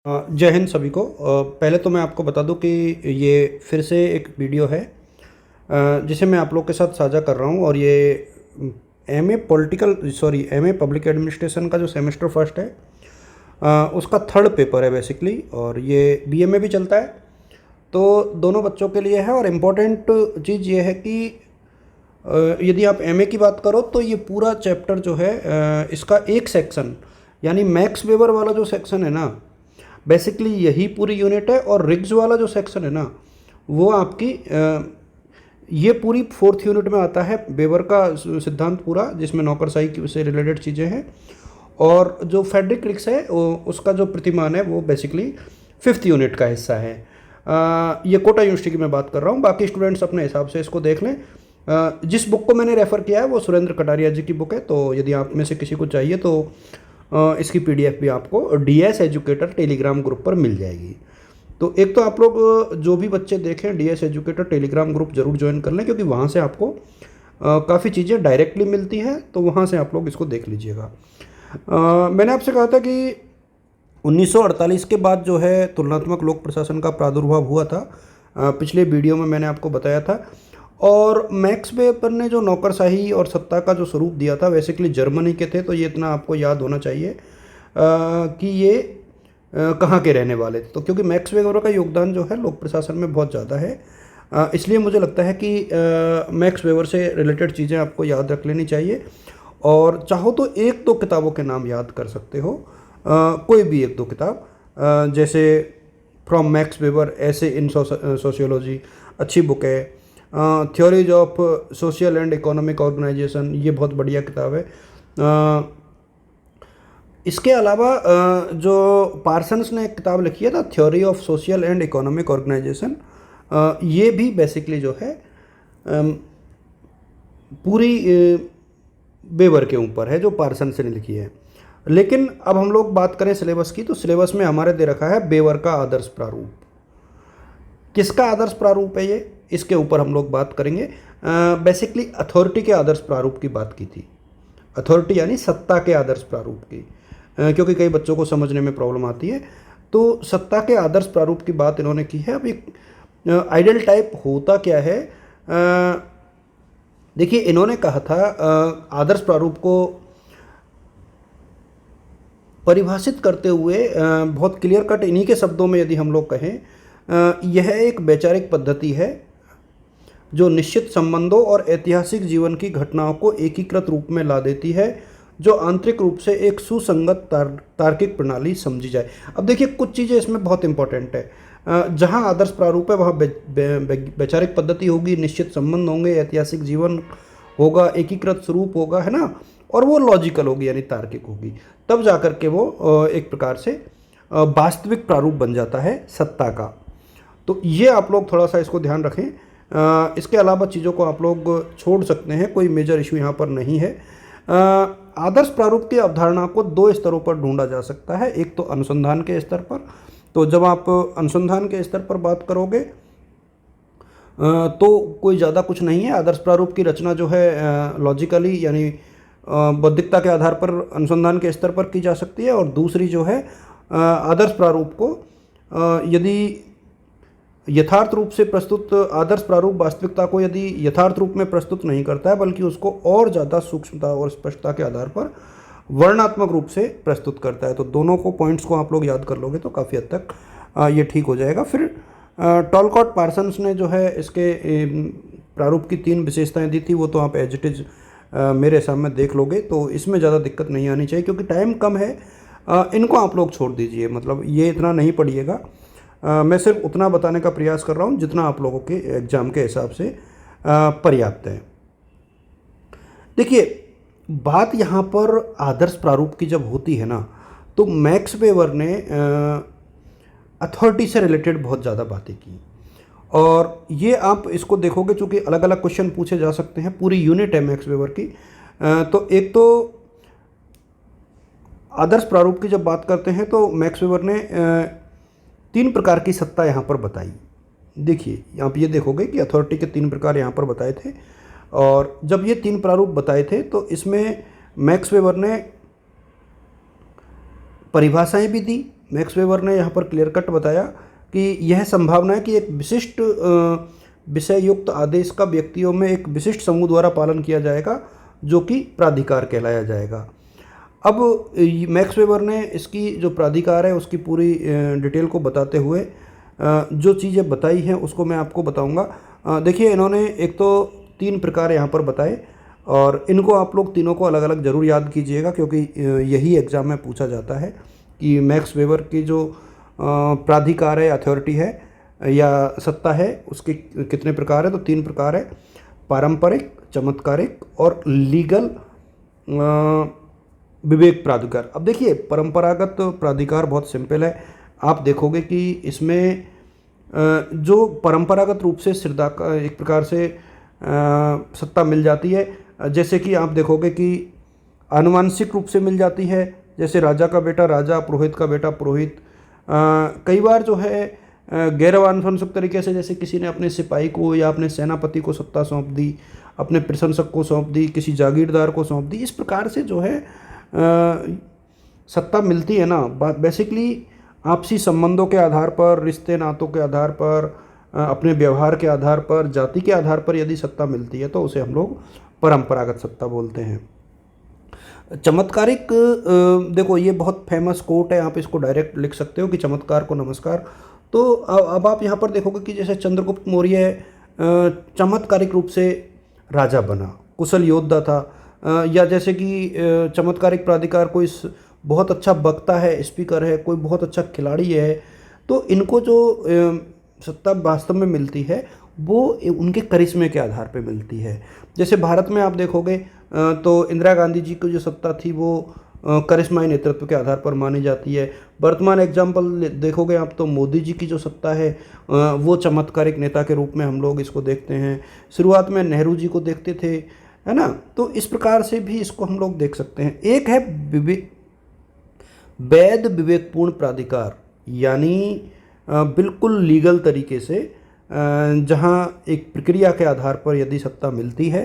जय हिंद सभी को। पहले तो मैं आपको बता दूं कि ये फिर से एक वीडियो है जिसे मैं आप लोग के साथ साझा कर रहा हूं। और ये एमए पब्लिक एडमिनिस्ट्रेशन का जो सेमेस्टर फर्स्ट है उसका थर्ड पेपर है बेसिकली। और ये बीए में भी चलता है, तो दोनों बच्चों के लिए है। और इम्पोर्टेंट चीज़ ये है कि यदि आप एमए की बात करो तो ये पूरा चैप्टर जो है इसका एक सेक्शन यानी मैक्स वेबर वाला जो सेक्शन है ना, बेसिकली यही पूरी यूनिट है। और रिग्स वाला जो सेक्शन है ना, वो आपकी ये पूरी फोर्थ यूनिट में आता है। वेबर का सिद्धांत पूरा, जिसमें नौकरशाही से रिलेटेड चीज़ें हैं। और जो फेडरिक रिग्स है उसका जो प्रतिमान है वो बेसिकली फिफ्थ यूनिट का हिस्सा है। ये कोटा यूनिवर्सिटी की मैं बात कर रहा हूँ, बाकी स्टूडेंट्स अपने हिसाब से इसको देख लें। जिस बुक को मैंने रेफ़र किया है वो सुरेंद्र कटारिया जी की बुक है, तो यदि आप में से किसी को चाहिए तो इसकी पीडीएफ भी आपको डीएस एजुकेटर टेलीग्राम ग्रुप पर मिल जाएगी। तो एक तो आप लोग जो भी बच्चे देखें डीएस एजुकेटर टेलीग्राम ग्रुप ज़रूर ज्वाइन कर लें, क्योंकि वहाँ से आपको काफ़ी चीज़ें डायरेक्टली मिलती हैं, तो वहाँ से आप लोग इसको देख लीजिएगा। मैंने आपसे कहा था कि 1948 के बाद जो है तुलनात्मक लोक प्रशासन का प्रादुर्भाव हुआ था। पिछले वीडियो में मैंने आपको बताया था। और मैक्स वेबर ने जो नौकरशाही और सत्ता का जो स्वरूप दिया था बेसिकली जर्मनी के थे, तो ये इतना आपको याद होना चाहिए कि ये कहाँ के रहने वाले थे। तो क्योंकि मैक्स वेबर का योगदान जो है लोक प्रशासन में बहुत ज़्यादा है, इसलिए मुझे लगता है कि मैक्स वेबर से रिलेटेड चीज़ें आपको याद रख लेनी चाहिए। और चाहो तो एक दो किताबों के नाम याद कर सकते हो, कोई भी एक दो किताब, जैसे from Max Weber essays in sociology अच्छी बुक है। Theories of social and economic organisation, ये बहुत बढ़िया किताब है। इसके अलावा जो पार्सन्स ने एक किताब लिखी है ना, theory of social and economic organisation, ये भी बेसिकली जो है पूरी वेबर के ऊपर है, जो पार्सन्स ने लिखी है। लेकिन अब हम लोग बात करें सिलेबस की, तो सिलेबस में हमारे दे रखा है वेबर का आदर्श प्रारूप। किसका आदर्श प्रारूप है ये, इसके ऊपर हम लोग बात करेंगे। बेसिकली अथॉरिटी के आदर्श प्रारूप की बात की थी। अथॉरिटी यानी सत्ता के आदर्श प्रारूप की, क्योंकि कई बच्चों को समझने में प्रॉब्लम आती है। तो सत्ता के आदर्श प्रारूप की बात इन्होंने की है। अब एक आइडियल टाइप होता क्या है, देखिए इन्होंने कहा था आदर्श प्रारूप को परिभाषित करते हुए बहुत क्लियर कट इन्हीं के शब्दों में यदि हम लोग कहें, यह एक वैचारिक पद्धति है जो निश्चित संबंधों और ऐतिहासिक जीवन की घटनाओं को एकीकृत रूप में ला देती है, जो आंतरिक रूप से एक सुसंगत तार्किक प्रणाली समझी जाए। अब देखिए कुछ चीज़ें इसमें बहुत इंपॉर्टेंट है। जहाँ आदर्श प्रारूप है वहाँ वैचारिक पद्धति होगी, निश्चित संबंध होंगे, ऐतिहासिक जीवन होगा, एकीकृत स्वरूप होगा, है ना, और वो लॉजिकल होगी यानी तार्किक होगी। तब जा कर के वो एक प्रकार से वास्तविक प्रारूप बन जाता है सत्ता का। तो ये आप लोग थोड़ा सा इसको ध्यान रखें। इसके अलावा चीज़ों को आप लोग छोड़ सकते हैं, कोई मेजर इशू यहाँ पर नहीं है। आदर्श प्रारूप की अवधारणा को दो स्तरों पर ढूंढा जा सकता है। एक तो अनुसंधान के स्तर पर, तो जब आप अनुसंधान के स्तर पर बात करोगे तो कोई ज़्यादा कुछ नहीं है। आदर्श प्रारूप की रचना जो है लॉजिकली यानी बौद्धिकता के आधार पर अनुसंधान के स्तर पर की जा सकती है। और दूसरी जो है आदर्श प्रारूप को यदि यथार्थ रूप से प्रस्तुत, आदर्श प्रारूप वास्तविकता को यदि यथार्थ रूप में प्रस्तुत नहीं करता है, बल्कि उसको और ज़्यादा सूक्ष्मता और स्पष्टता के आधार पर वर्णनात्मक रूप से प्रस्तुत करता है। तो दोनों को पॉइंट्स को आप लोग याद कर लोगे तो काफ़ी हद तक ये ठीक हो जाएगा। फिर टॉलकॉट पार्सन्स ने जो है इसके प्रारूप की 3 विशेषताएं दी थी, वो तो आप एज इट इज़ मेरे सामने देख लोगे, तो इसमें ज़्यादा दिक्कत नहीं आनी चाहिए। क्योंकि टाइम कम है, इनको आप लोग छोड़ दीजिए, मतलब ये इतना नहीं पढ़िएगा। मैं सिर्फ उतना बताने का प्रयास कर रहा हूँ जितना आप लोगों के एग्ज़ाम के हिसाब से पर्याप्त है। देखिए बात यहाँ पर आदर्श प्रारूप की जब होती है ना, तो मैक्स वेबर ने अथॉरिटी से रिलेटेड बहुत ज़्यादा बातें की। और ये आप इसको देखोगे, चूँकि अलग अलग क्वेश्चन पूछे जा सकते हैं, पूरी यूनिट है मैक्स वेबर की। तो एक तो आदर्श प्रारूप की जब बात करते हैं तो मैक्स वेबर ने 3 प्रकार की सत्ता यहाँ पर बताई। देखिए आप ये देखोगे कि अथॉरिटी के 3 प्रकार यहाँ पर बताए थे। और जब ये 3 प्रारूप बताए थे तो इसमें मैक्स वेबर ने परिभाषाएं भी दी, मैक्स वेबर ने यहाँ पर क्लियर कट बताया कि यह संभावना है कि एक विशिष्ट विषय युक्त आदेश का व्यक्तियों में एक विशिष्ट समूह द्वारा पालन किया जाएगा जो कि प्राधिकार कहलाया जाएगा। अब मैक्स वेबर ने इसकी जो प्राधिकार है उसकी पूरी डिटेल को बताते हुए जो चीज़ें बताई हैं उसको मैं आपको बताऊंगा। देखिए, इन्होंने एक तो 3 प्रकार यहाँ पर बताए और इनको आप लोग तीनों को अलग अलग ज़रूर याद कीजिएगा, क्योंकि यही एग्ज़ाम में पूछा जाता है कि मैक्स वेबर की जो प्राधिकार है, अथॉरिटी है या सत्ता है, उसके कितने प्रकार है। तो 3 प्रकार है, पारंपरिक, चमत्कारिक और लीगल विवेक प्राधिकार। अब देखिए, परंपरागत प्राधिकार बहुत सिंपल है। आप देखोगे कि इसमें जो परंपरागत रूप से श्रद्धा का एक प्रकार से सत्ता मिल जाती है, जैसे कि आप देखोगे कि आनुवांशिक रूप से मिल जाती है, जैसे राजा का बेटा राजा, पुरोहित का बेटा पुरोहित। कई बार जो है गैर आनुवंशिक तरीके से, जैसे किसी ने अपने सिपाही को या अपने सेनापति को सत्ता सौंप दी, अपने प्रशंसक को सौंप दी, किसी जागीरदार को सौंप दी। इस प्रकार से जो है सत्ता मिलती है ना, बात बेसिकली आपसी संबंधों के आधार पर, रिश्ते नातों के आधार पर, अपने व्यवहार के आधार पर, जाति के आधार पर यदि सत्ता मिलती है तो उसे हम लोग परंपरागत सत्ता बोलते हैं। चमत्कारिक, देखो ये बहुत फेमस कोट है, आप इसको डायरेक्ट लिख सकते हो कि चमत्कार को नमस्कार। तो अब आप यहाँ पर देखोगे कि जैसे चंद्रगुप्त मौर्य चमत्कारिक रूप से राजा बना, कुशल योद्धा था, या जैसे कि चमत्कारिक प्राधिकार कोई बहुत अच्छा वक्ता है, स्पीकर है, कोई बहुत अच्छा खिलाड़ी है, तो इनको जो सत्ता वास्तव में मिलती है वो उनके करिश्मे के आधार पे मिलती है। जैसे भारत में आप देखोगे तो इंदिरा गांधी जी की जो सत्ता थी वो करिश्माई नेतृत्व के आधार पर मानी जाती है। वर्तमान एग्जाम्पल देखोगे आप तो मोदी जी की जो सत्ता है वो चमत्कारिक नेता के रूप में हम लोग इसको देखते हैं। शुरुआत में नेहरू जी को देखते थे, है ना। तो इस प्रकार से भी इसको हम लोग देख सकते हैं। एक है वैध विवेकपूर्ण प्राधिकार, यानी बिल्कुल लीगल तरीके से जहाँ एक प्रक्रिया के आधार पर यदि सत्ता मिलती है,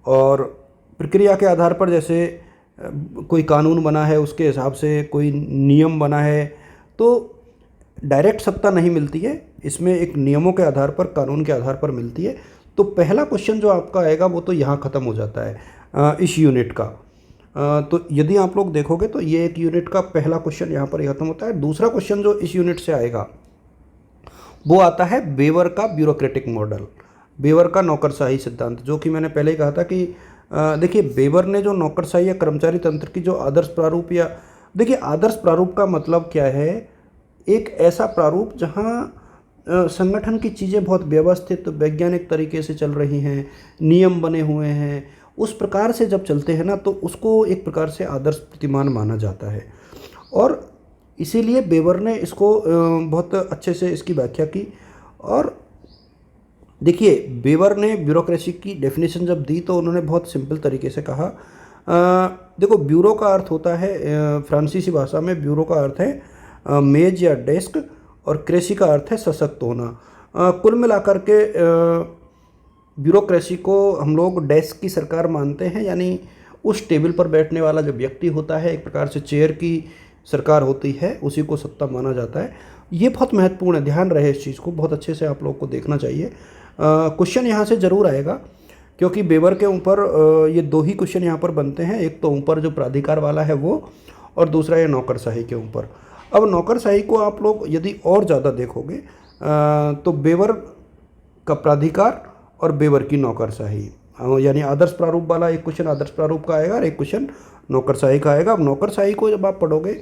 और प्रक्रिया के आधार पर जैसे कोई कानून बना है उसके हिसाब से कोई नियम बना है, तो डायरेक्ट सत्ता नहीं मिलती है, इसमें एक नियमों के आधार पर, कानून के आधार पर मिलती है। तो पहला क्वेश्चन जो आपका आएगा वो तो यहाँ ख़त्म हो जाता है इस यूनिट का। तो यदि आप लोग देखोगे तो ये एक यूनिट का पहला क्वेश्चन यहाँ पर ख़त्म होता है। दूसरा क्वेश्चन जो इस यूनिट से आएगा वो आता है वेबर का ब्यूरोक्रेटिक मॉडल, वेबर का नौकरशाही सिद्धांत, जो कि मैंने पहले ही कहा था कि देखिए वेबर ने जो नौकरशाही या कर्मचारी तंत्र की जो आदर्श प्रारूप, या देखिए आदर्श प्रारूप का मतलब क्या है, एक ऐसा प्रारूप जहाँ संगठन की चीज़ें बहुत व्यवस्थित वैज्ञानिक तरीके से चल रही हैं, नियम बने हुए हैं, उस प्रकार से जब चलते हैं ना तो उसको एक प्रकार से आदर्श प्रतिमान माना जाता है। और इसीलिए वेबर ने इसको बहुत अच्छे से इसकी व्याख्या की। और देखिए वेबर ने ब्यूरोक्रेसी की डेफिनेशन जब दी तो उन्होंने बहुत सिंपल तरीके से कहा, देखो ब्यूरो का अर्थ होता है फ्रांसीसी भाषा में, ब्यूरो का अर्थ है मेज या डेस्क, और क्रेसी का अर्थ है सशक्त होना। कुल मिलाकर के ब्यूरोक्रेसी को हम लोग डेस्क की सरकार मानते हैं, यानी उस टेबल पर बैठने वाला जो व्यक्ति होता है, एक प्रकार से चेयर की सरकार होती है, उसी को सत्ता माना जाता है। ये बहुत महत्वपूर्ण है, ध्यान रहे इस चीज़ को, बहुत अच्छे से आप लोग को देखना चाहिए। क्वेश्चन यहाँ से ज़रूर आएगा, क्योंकि वेबर के ऊपर ये 2 ही क्वेश्चन यहाँ पर बनते हैं, एक तो ऊपर जो प्राधिकार वाला है वो, और दूसरा ये नौकरशाही के ऊपर। अब नौकरशाही को आप लोग यदि और ज़्यादा देखोगे तो वेबर का प्राधिकार और वेबर की नौकरशाही, यानी आदर्श प्रारूप वाला एक क्वेश्चन आदर्श प्रारूप का आएगा और एक क्वेश्चन नौकरशाही का आएगा। अब नौकरशाही को जब आप पढ़ोगे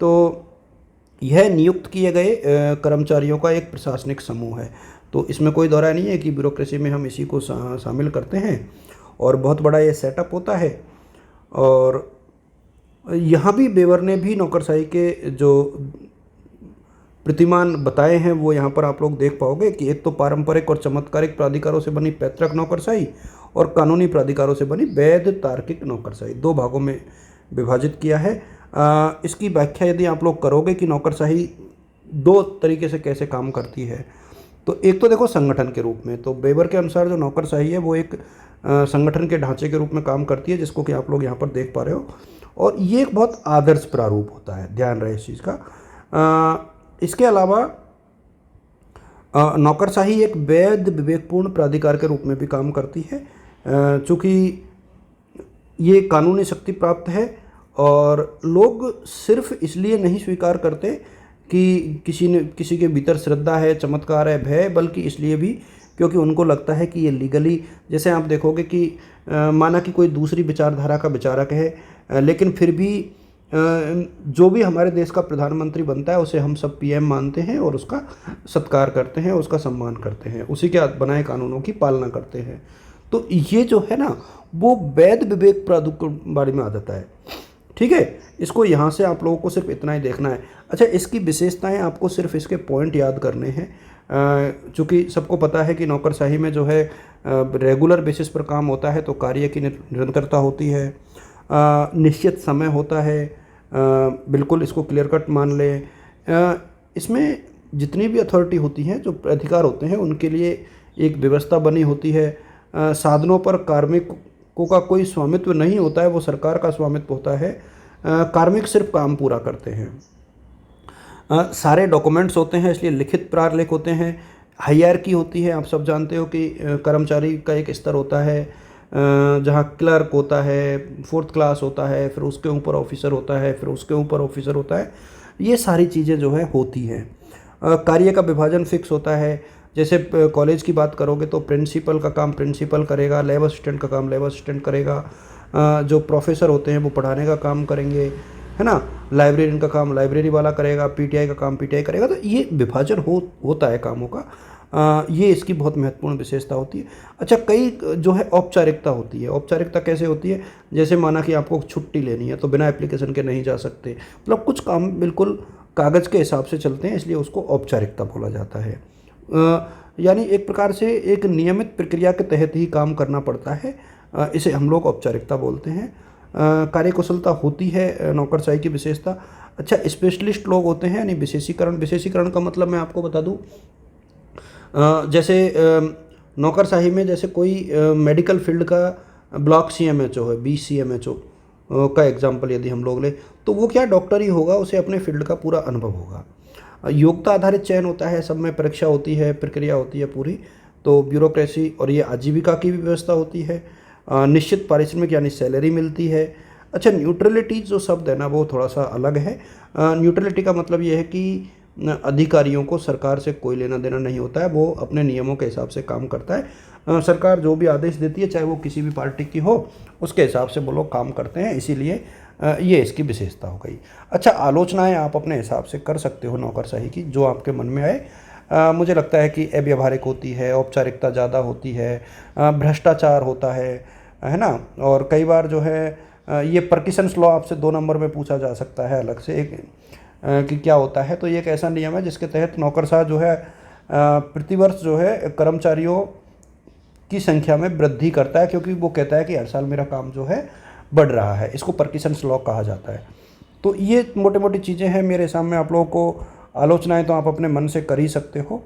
तो यह नियुक्त किए गए कर्मचारियों का एक प्रशासनिक समूह है। तो इसमें कोई दौरा नहीं है कि ब्यूरोक्रेसी में हम इसी को शामिल करते हैं, और बहुत बड़ा ये सेटअप होता है। और यहाँ भी वेबर ने भी नौकरशाही के जो प्रतिमान बताए हैं वो यहाँ पर आप लोग देख पाओगे कि एक तो पारंपरिक और चमत्कारिक प्राधिकारों से बनी पैतृक नौकरशाही, और कानूनी प्राधिकारों से बनी वैध तार्किक नौकरशाही, 2 भागों में विभाजित किया है। इसकी व्याख्या यदि आप लोग करोगे कि नौकरशाही 2 तरीके से कैसे काम करती है, तो एक तो देखो संगठन के रूप में, तो वेबर के अनुसार जो नौकरशाही है वो एक संगठन के ढांचे के रूप में काम करती है, जिसको कि आप लोग यहाँ पर देख पा रहे हो। और ये एक बहुत आदर्श प्रारूप होता है, ध्यान रहे इस चीज़ का। इसके अलावा नौकरशाही एक वैध विवेकपूर्ण प्राधिकार के रूप में भी काम करती है, चूँकि ये कानूनी शक्ति प्राप्त है और लोग सिर्फ इसलिए नहीं स्वीकार करते कि किसी के भीतर श्रद्धा है, चमत्कार है, भय, बल्कि इसलिए भी क्योंकि उनको लगता है कि ये लीगली, जैसे आप देखोगे कि माना कि कोई दूसरी विचारधारा का विचारक है, लेकिन फिर भी जो भी हमारे देश का प्रधानमंत्री बनता है उसे हम सब पीएम मानते हैं और उसका सत्कार करते हैं, उसका सम्मान करते हैं, उसी के बनाए कानूनों की पालना करते हैं। तो ये जो है ना वो वैध विवेक प्रारूप के बारे में आ जाता है, ठीक है। इसको यहाँ से आप लोगों को सिर्फ इतना ही देखना है। अच्छा, इसकी विशेषताएं आपको सिर्फ इसके पॉइंट याद करने हैं, चूँकि सबको पता है कि नौकरशाही में जो है रेगुलर बेसिस पर काम होता है, तो कार्य की निरंतरता होती है, निश्चित समय होता है, बिल्कुल इसको क्लियर कट मान लें। इसमें जितनी भी अथॉरिटी होती हैं, जो अधिकार होते हैं, उनके लिए एक व्यवस्था बनी होती है। साधनों पर कार्मिकों का कोई स्वामित्व नहीं होता है, वो सरकार का स्वामित्व होता है। कार्मिक सिर्फ काम पूरा करते हैं। सारे डॉक्यूमेंट्स होते हैं, इसलिए लिखित प्रालेख होते हैं। हायरार्की होती है, आप सब जानते हो कि कर्मचारी का एक स्तर होता है, जहाँ क्लर्क होता है, 4th क्लास होता है, फिर उसके ऊपर ऑफिसर होता है, फिर उसके ऊपर ऑफिसर होता है। ये सारी चीज़ें जो है होती हैं। कार्य का विभाजन फिक्स होता है। जैसे कॉलेज की बात करोगे तो प्रिंसिपल का काम प्रिंसिपल करेगा, लैब असिस्टेंट का काम लैब असिस्टेंट करेगा, जो प्रोफेसर होते हैं वो पढ़ाने का काम करेंगे, है ना, लाइब्रेरियन का काम लाइब्रेरी वाला करेगा, पीटीआई का काम पीटीआई करेगा। तो ये विभाजन होता है कामों का। ये इसकी बहुत महत्वपूर्ण विशेषता होती है। अच्छा, कई जो है औपचारिकता होती है। औपचारिकता कैसे होती है? जैसे माना कि आपको छुट्टी लेनी है तो बिना एप्लीकेशन के नहीं जा सकते, मतलब कुछ काम बिल्कुल कागज़ के हिसाब से चलते हैं, इसलिए उसको औपचारिकता बोला जाता है। यानी एक प्रकार से एक नियमित प्रक्रिया के तहत ही काम करना पड़ता है, इसे हम लोग औपचारिकता बोलते हैं। कार्यकुशलता होती है नौकरशाही की विशेषता। अच्छा, स्पेशलिस्ट लोग होते हैं, यानी विशेषीकरण का मतलब मैं आपको बता दूं, जैसे नौकरशाही में जैसे कोई मेडिकल फील्ड का ब्लॉक सीएमएचओ है, बीसीएमएचओ का एग्जाम्पल यदि हम लोग लें, तो वो क्या डॉक्टर ही होगा, उसे अपने फील्ड का पूरा अनुभव होगा। योग्यता आधारित चयन होता है, सब में परीक्षा होती है, प्रक्रिया होती है पूरी। तो ब्यूरोक्रेसी और ये आजीविका की भी व्यवस्था होती है। निश्चित पारिश्रमिक यानी सैलरी मिलती है। अच्छा, न्यूट्रलिटी जो शब्द है ना वो थोड़ा सा अलग है। न्यूट्रलिटी का मतलब ये है कि अधिकारियों को सरकार से कोई लेना देना नहीं होता है, वो अपने नियमों के हिसाब से काम करता है। सरकार जो भी आदेश देती है, चाहे वो किसी भी पार्टी की हो, उसके हिसाब से वो लोग काम करते हैं, इसीलिए ये इसकी विशेषता हो गई। अच्छा, आलोचनाएं आप अपने हिसाब से कर सकते हो नौकरशाही की, जो आपके मन में आए। मुझे लगता है कि अव्यावहारिक होती है, औपचारिकता ज़्यादा होती है, भ्रष्टाचार होता है ना, और कई बार जो है ये परकिसंस लॉ आपसे 2 नंबर में पूछा जा सकता है अलग से एक, कि क्या होता है। तो ये एक ऐसा नियम है जिसके तहत नौकरशाह जो है प्रतिवर्ष जो है कर्मचारियों की संख्या में वृद्धि करता है, क्योंकि वो कहता है कि हर साल मेरा काम जो है बढ़ रहा है। इसको परकिसंस लॉ कहा जाता है। तो ये मोटी मोटी चीज़ें हैं मेरे सामने। आप लोगों को आलोचनाएं तो आप अपने मन से कर ही सकते हो,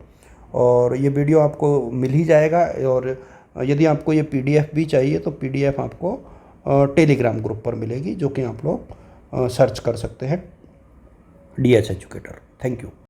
और ये वीडियो आपको मिल ही जाएगा। और यदि आपको ये पीडीएफ भी चाहिए तो पीडीएफ आपको टेलीग्राम ग्रुप पर मिलेगी, जो कि आप लोग सर्च कर सकते हैं, डीएच एजुकेटर। Thank you.